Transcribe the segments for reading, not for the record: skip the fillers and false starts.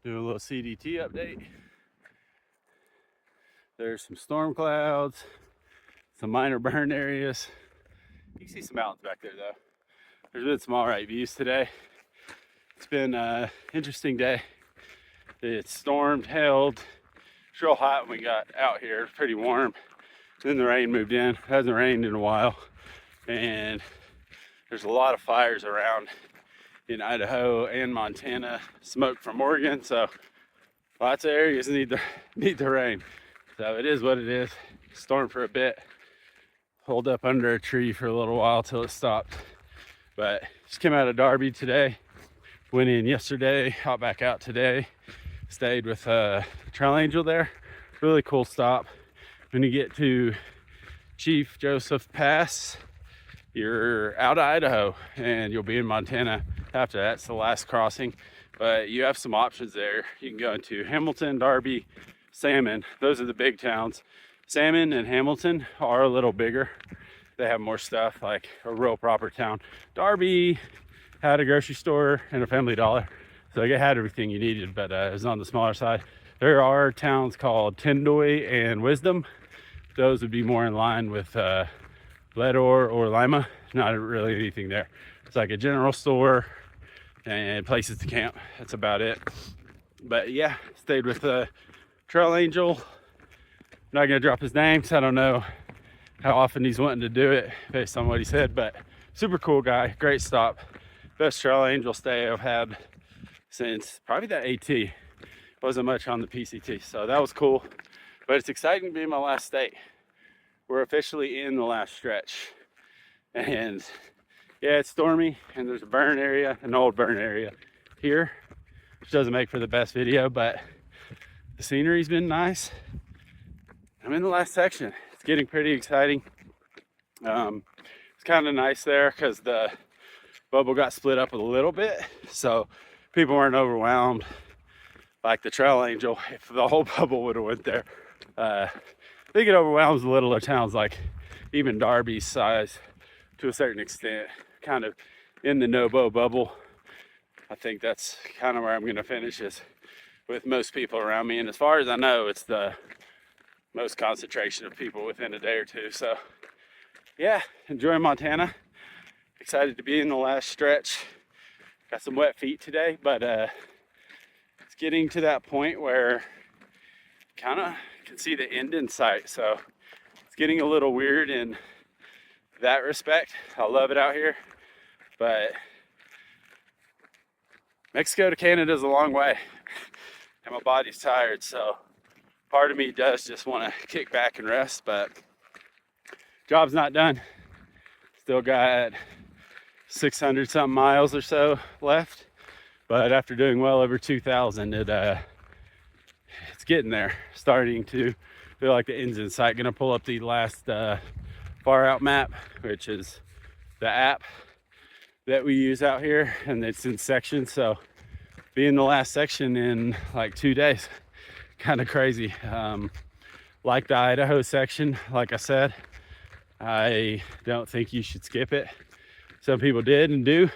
Do a little CDT update. There's some storm clouds, some minor burn areas. You can see some mountains back there though. There's been some all right views today. It's been an interesting day. It stormed, hailed. It's real hot when we got out here. It's pretty warm. Then the rain moved in. It hasn't rained in a while. And there's a lot of fires around in Idaho and Montana. Smoke from Oregon. So lots of areas need the rain. So it is what it is. Stormed for a bit. Holed up under a tree for a little while till it stopped. But just came out of Darby today. Went in yesterday, hop back out today. Stayed with Trail Angel there. Really cool stop. When you get to Chief Joseph Pass, you're out of Idaho and you'll be in Montana after that's the last crossing. But you have some options there. You can go into Hamilton, Darby, Salmon. Those are the big towns. Salmon and Hamilton are a little bigger. They have more stuff, like a real proper town. Darby had a grocery store and a Family Dollar, so it had everything you needed, but it was on the smaller side. There are towns called Tendoy and Wisdom. Those would be more in line with Leadore or Lima. Not really anything there. It's like a general store and places to camp. That's about it. But yeah, stayed with Trail Angel. Not gonna drop his name because I don't know how often he's wanting to do it based on what he said, but super cool guy, great stop. Best Trail Angel stay I've had since probably that AT. Wasn't much on the PCT, so that was cool. But it's exciting to be in my last state. We're officially in the last stretch. And yeah, it's stormy and there's a burn area, an old burn area here, which doesn't make for the best video, but the scenery's been nice. I'm in the last section. It's getting pretty exciting. It's kind of nice there because the bubble got split up a little bit, so people weren't overwhelmed like the Trail Angel. If the whole bubble would have went there, I think it overwhelms the littler towns, like even Darby's size to a certain extent, kind of in the no-bow bubble. I think that's kind of where I'm going to finish, is with most people around me, and as far as I know, it's the most concentration of people within a day or two. So yeah, enjoying Montana. Excited to be in the last stretch. Got some wet feet today, but it's getting to that point where kind of can see the end in sight. So it's getting a little weird in that respect. I love it out here, but Mexico to Canada is a long way and my body's tired. So part of me does just want to kick back and rest, but job's not done. Still got 600 something miles or so left, but after doing well over 2,000, it's getting there. Starting to feel like the end's in sight. Gonna pull up the last far out map, which is the app that we use out here, and it's in sections. So be in the last section in like 2 days. Kind of crazy. Like the Idaho section, like I said, I don't think you should skip it. Some people did and do.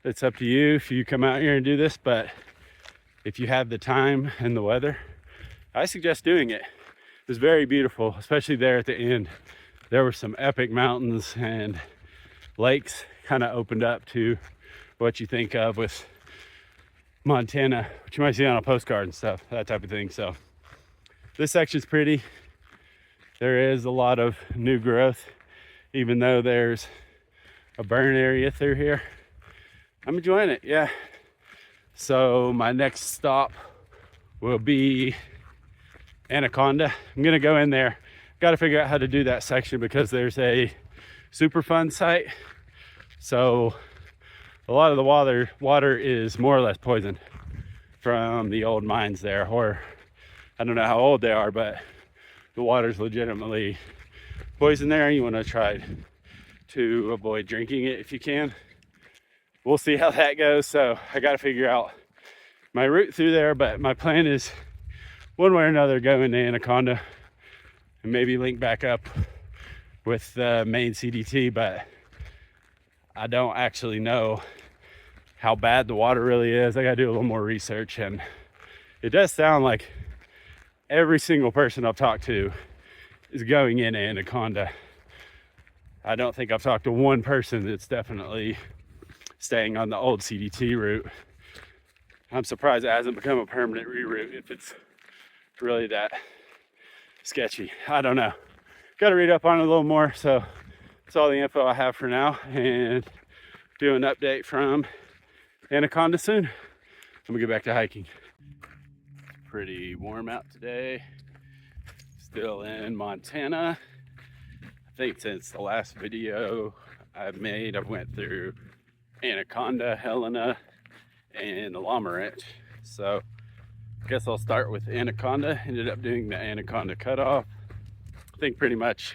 It's up to you if you come out here and do this, but if you have the time and the weather, I suggest doing it. It was very beautiful, especially there at the end. There were some epic mountains and lakes kind of opened up to what you think of with Montana, which you might see on a postcard and stuff, that type of thing. So this section's pretty. There is a lot of new growth, even though there's a burn area through here. I'm enjoying it, yeah. So my next stop will be Anaconda. I'm gonna go in there. Got to figure out how to do that section because there's a Superfund site. So a lot of the water is more or less poisoned from the old mines there, or I don't know how old they are, but the water's legitimately poison there. You want to try to avoid drinking it if you can. We'll see how that goes. So I got to figure out my route through there, but my plan is one way or another go into Anaconda and maybe link back up with the main CDT, but I don't actually know how bad the water really is. I gotta do a little more research, and it does sound like every single person I've talked to is going in Anaconda. I don't think I've talked to one person that's definitely staying on the old CDT route. I'm surprised it hasn't become a permanent reroute if it's really that sketchy. I don't know. Got to read up on it a little more. So that's all the info I have for now, and do an update from Anaconda soon. I'm gonna get back to hiking. Pretty warm out today. Still in Montana. I think since the last video I've made, I went through Anaconda, Helena, and the Llama Ranch. So I guess I'll start with Anaconda. Ended up doing the Anaconda cutoff. I think pretty much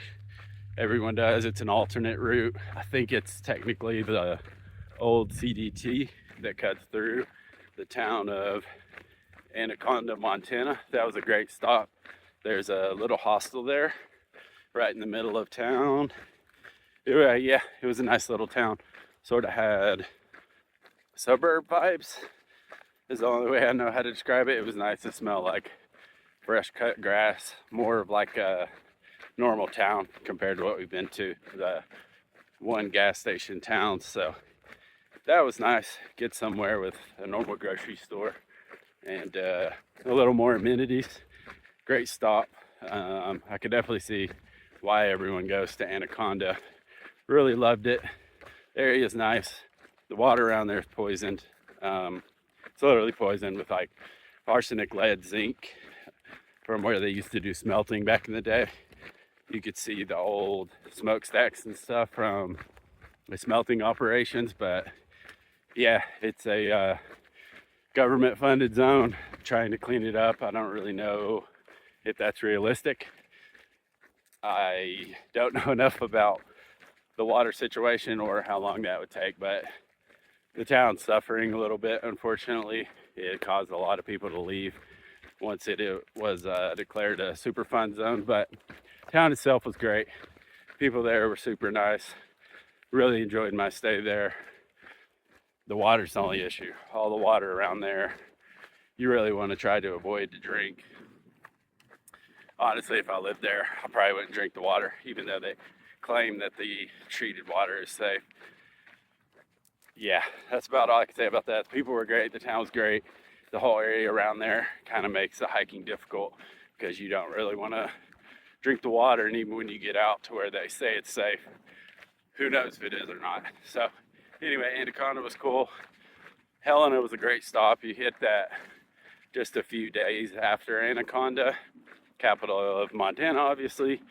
everyone does. It's an alternate route. I think it's technically the old CDT that cuts through the town of Anaconda, Montana. That was a great stop. There's a little hostel there right in the middle of town. It was a nice little town. Sort of had suburb vibes is the only way I know how to describe it. It was nice. To smell like fresh cut grass, more of like a normal town compared to what we've been to, the one gas station town. So that was nice. Get somewhere with a normal grocery store and a little more amenities. Great stop. I could definitely see why everyone goes to Anaconda. Really loved it. The area is nice. The water around there is poisoned. It's literally poisoned with like arsenic, lead, zinc from where they used to do smelting back in the day. You could see the old smokestacks and stuff from the smelting operations, but yeah, it's a government funded zone. Trying to clean it up. I don't really know if that's realistic. I don't know enough about the water situation or how long that would take, but the town's suffering a little bit, unfortunately. It caused a lot of people to leave once it was declared a Superfund zone, but the town itself was great. People there were super nice. Really enjoyed my stay there. The water's the only issue. All the water around there, you really want to try to avoid to drink. Honestly, if I lived there, I probably wouldn't drink the water, even though they claim that the treated water is safe. Yeah, that's about all I can say about that. The people were great. The town was great. The whole area around there kind of makes the hiking difficult because you don't really want to drink the water. And even when you get out to where they say it's safe, who knows if it is or not. So anyway, Anaconda was cool. Helena was a great stop. You hit that just a few days after Anaconda, capital of Montana, obviously.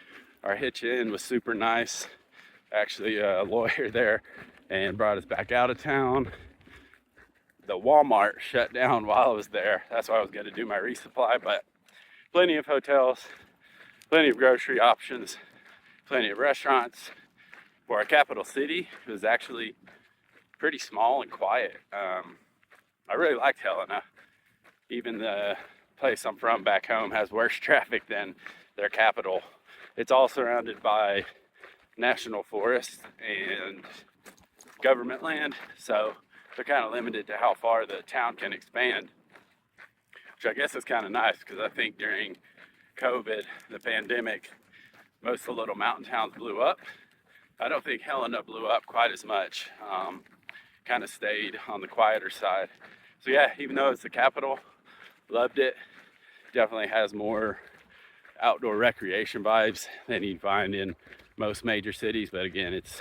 Our hitch-in was super nice. Actually, a lawyer there and brought us back out of town. The Walmart shut down while I was there. That's why I was going to do my resupply, but plenty of hotels, plenty of grocery options, plenty of restaurants. For a capital city, it was actually pretty small and quiet. I really liked Helena. Even the place I'm from back home has worse traffic than their capital. It's all surrounded by national forests and government land, so they're kind of limited to how far the town can expand, which I guess is kind of nice because I think during COVID, the pandemic, most of the little mountain towns blew up. I don't think Helena blew up quite as much, kind of stayed on the quieter side. So yeah, even though it's the capital, loved it. Definitely has more outdoor recreation vibes than you'd find in most major cities, but again, it's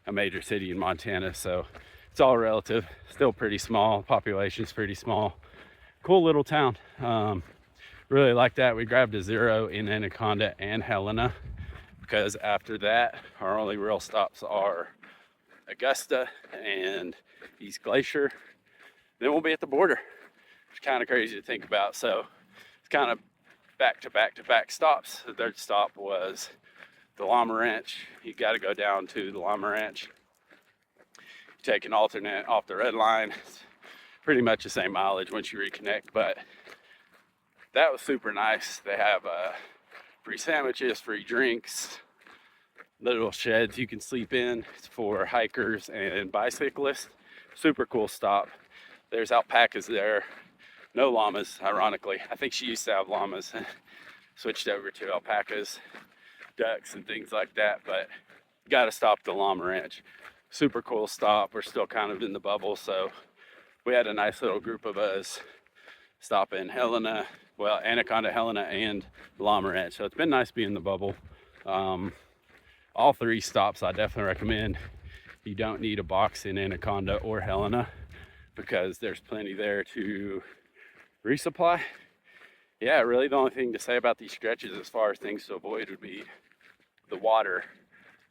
a major city in Montana, so it's all relative. Still pretty small, population's pretty small. Cool little town. Really like that. We grabbed a zero in Anaconda and Helena because after that, our only real stops are Augusta and East Glacier. Then we'll be at the border. It's kind of crazy to think about. So it's kind of back-to-back stops. The third stop was the Llama Ranch. You got to go down to the Llama Ranch. Take an alternate off the red line. It's pretty much the same mileage once you reconnect, but that was super nice. They have free sandwiches, free drinks, little sheds you can sleep in. It's for hikers and bicyclists. Super cool stop. There's alpacas there. No llamas, ironically. I think she used to have llamas. Switched over to alpacas, ducks, and things like that. But got to stop the llama ranch. Super cool stop. We're still kind of in the bubble, so we had a nice little group of us stop in Helena, well, Anaconda, Helena, and llama ranch. So it's been nice being in the bubble. All three stops I definitely recommend. You don't need a box in Anaconda or Helena because there's plenty there to resupply. Yeah, really the only thing to say about these stretches as far as things to avoid would be the water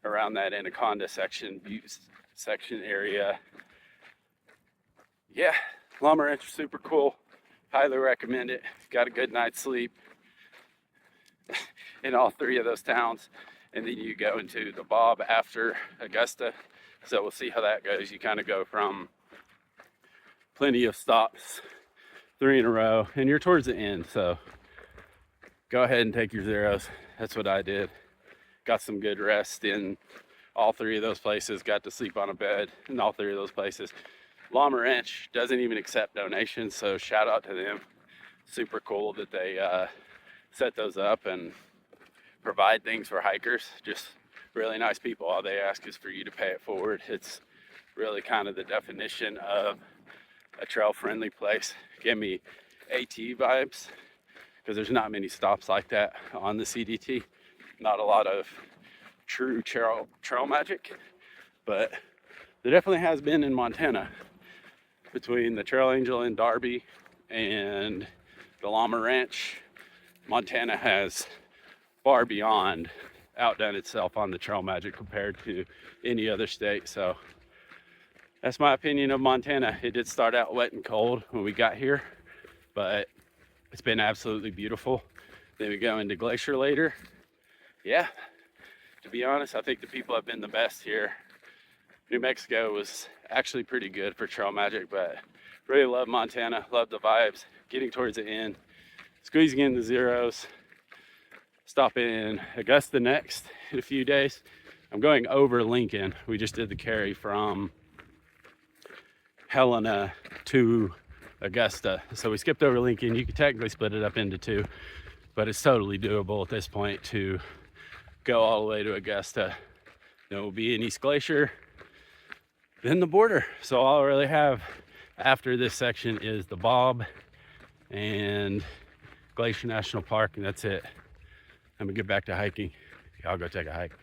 around that Anaconda section, Butte section area. Yeah, llama ranch is super cool. Highly recommend it. Got a good night's sleep in all three of those towns. And then you go into the Bob after Augusta. So we'll see how that goes. You kind of go from plenty of stops, 3 in a row, and you're towards the end. So go ahead and take your zeros. That's what I did. Got some good rest in all three of those places. Got to sleep on a bed in all three of those places. Llama Ranch doesn't even accept donations, so shout out to them. Super cool that they set those up and provide things for hikers. Just really nice people. All they ask is for you to pay it forward. It's really kind of the definition of a trail-friendly place. Give me AT vibes because there's not many stops like that on the CDT. Not a lot of true trail magic, but there definitely has been in Montana between the Trail Angel in Darby and the Llama Ranch. Montana has far beyond outdone itself on the trail magic compared to any other state. So that's my opinion of Montana. It did start out wet and cold when we got here, but it's been absolutely beautiful. Then we go into Glacier later. Yeah, to be honest, I think the people have been the best here. New Mexico was actually pretty good for trail magic, but really love Montana, love the vibes. Getting towards the end, squeezing in the zeros. Stop in Augusta next in a few days. I'm going over Lincoln. We just did the carry from Helena to Augusta. So we skipped over Lincoln. You could technically split it up into 2, but it's totally doable at this point to go all the way to Augusta. Then we'll be in East Glacier, then the border. So all I really have after this section is the Bob and Glacier National Park, and that's it. I'm gonna get back to hiking. I'll go take a hike.